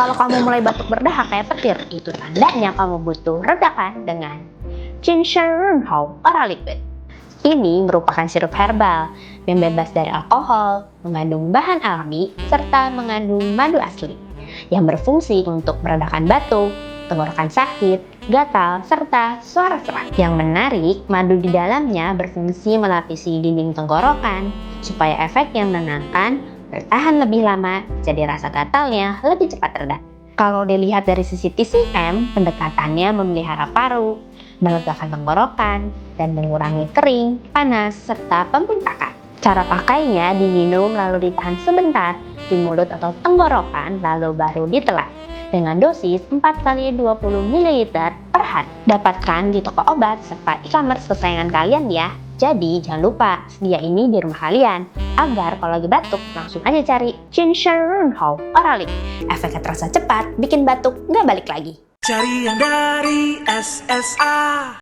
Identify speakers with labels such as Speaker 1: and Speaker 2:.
Speaker 1: Kalau kamu mulai batuk berdahak kayak petir, itu tandanya kamu butuh redakan dengan Jinshenrenhou Oral Liquid. Ini merupakan sirup herbal yang bebas dari alkohol, mengandung bahan alami, serta mengandung madu asli yang berfungsi untuk meredakan batuk, tenggorokan sakit, gatal, serta suara serak. Yang menarik, madu di dalamnya berfungsi melapisi dinding tenggorokan supaya efek yang menenangkan bertahan lebih lama, jadi rasa gatalnya lebih cepat reda. Kalau dilihat dari sisi TCM, pendekatannya memelihara paru, melegakan tenggorokan, dan mengurangi kering, panas, serta pembengkakan. Cara pakainya diminum lalu ditahan sebentar di mulut atau tenggorokan lalu baru ditelan dengan dosis 4 kali 20 ml per hari. Dapatkan di toko obat serta e-commerce kesayangan kalian ya. Jadi jangan lupa sedia ini di rumah kalian agar kalau lagi batuk langsung aja cari Jinshenrenhou Oral Liquid. Efeknya terasa cepat, bikin batuk nggak balik lagi.
Speaker 2: Cari yang dari SSA.